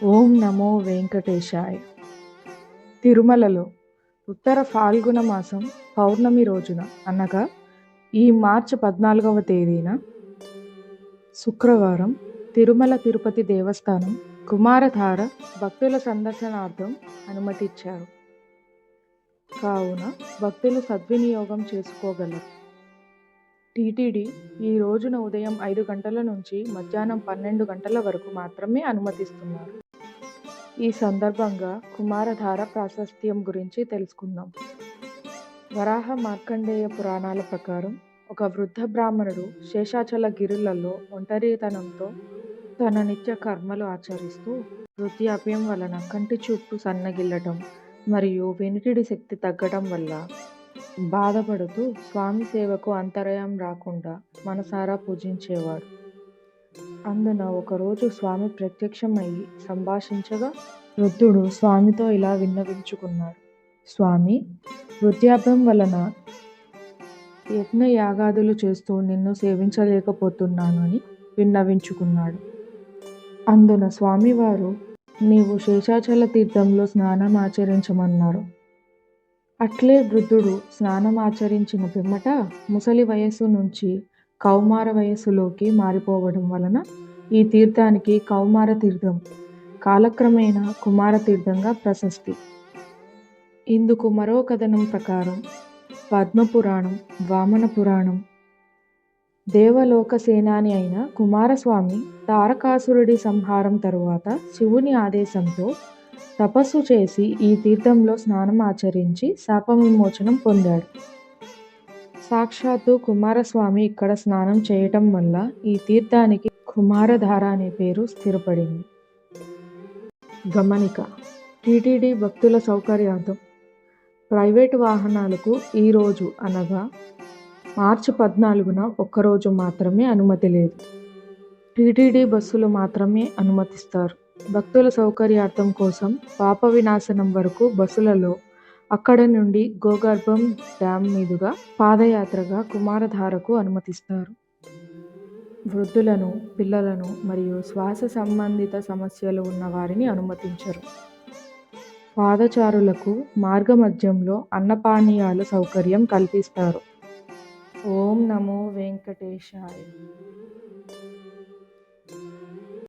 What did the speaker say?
ఓం నమో వెంకటేశాయ. తిరుమలలో ఉత్తర ఫాల్గుణ మాసం పౌర్ణమి రోజున అనగా ఈ మార్చి 14వ తేదీన శుక్రవారం తిరుమల తిరుపతి దేవస్థానం కుమారధార భక్తుల సందర్శనార్థం అనుమతిచ్చారు. కావున భక్తులు సద్వినియోగం చేసుకోగలరు. టీటీడీ ఈ రోజున ఉదయం 5 గంటల నుంచి మధ్యాహ్నం 12 గంటల వరకు మాత్రమే అనుమతిస్తున్నారు. ఈ సందర్భంగా కుమారధార ప్రాశస్త్యం గురించి తెలుసుకుందాం. వరాహ మార్కండేయ పురాణాల ప్రకారం ఒక వృద్ధ బ్రాహ్మణుడు శేషాచల గిరులలో ఒంటరితనంతో తన నిత్య కర్మలు ఆచరిస్తూ వృద్ధాప్యం వలన కంటి చూపు సన్నగిల్లటం మరియు వినికిడి శక్తి తగ్గడం వల్ల బాధపడుతూ స్వామి సేవకు అంతరాయం రాకుండా మనసారా పూజించేవాడు. అందున ఒకరోజు స్వామి ప్రత్యక్షమయ్యి సంభాషించగా వృద్ధుడు స్వామితో ఇలా విన్నవించుకున్నాడు. స్వామి, వృద్ధాప్యం వలన యజ్ఞ యాగాదులు చేస్తూ నిన్ను సేవించలేకపోతున్నాను అని విన్నవించుకున్నాడు. అందున స్వామివారు నీవు శేషాచల తీర్థంలో స్నానం ఆచరించమన్నారు. అట్లే వృద్ధుడు స్నానం ఆచరించిన పిమ్మట ముసలి వయస్సు నుంచి కౌమార వయస్సులోకి మారిపోవడం వలన ఈ తీర్థానికి కౌమార తీర్థం, కాలక్రమేణా కుమార తీర్థంగా ప్రశస్తి. ఇందుకు మరో కథనం ప్రకారం పద్మపురాణం, వామన పురాణం దేవలోక సేనాని అయిన కుమారస్వామి తారకాసురుడి సంహారం తరువాత శివుని ఆదేశంతో తపస్సు చేసి ఈ తీర్థంలో స్నానం ఆచరించి శాప విమోచనం పొందాడు. సాక్షాత్తు కుమారస్వామి ఇక్కడ స్నానం చేయటం వల్ల ఈ తీర్థానికి కుమారధార అనే పేరు స్థిరపడింది. గమనిక: టీటీడీ భక్తుల సౌకర్యార్థం ప్రైవేటు వాహనాలకు ఈ రోజు అనగా మార్చి 14న ఒక్కరోజు మాత్రమే అనుమతి లేదు. టీటీడీ బస్సులు మాత్రమే అనుమతిస్తారు. భక్తుల సౌకర్యార్థం కోసం పాప వినాశనం వరకు బస్సులలో, అక్కడి నుండి గోగర్భం డ్యాం మీదుగా పాదయాత్రగా కుమారధారకు అనుమతిస్తారు. వృద్ధులను, పిల్లలను మరియు శ్వాస సంబంధిత సమస్యలు ఉన్న వారిని అనుమతించరు. పాదచారులకు మార్గమధ్యంలో అన్నపానీయాల సౌకర్యం కల్పిస్తారు. ఓం నమో వెంకటేశాయ.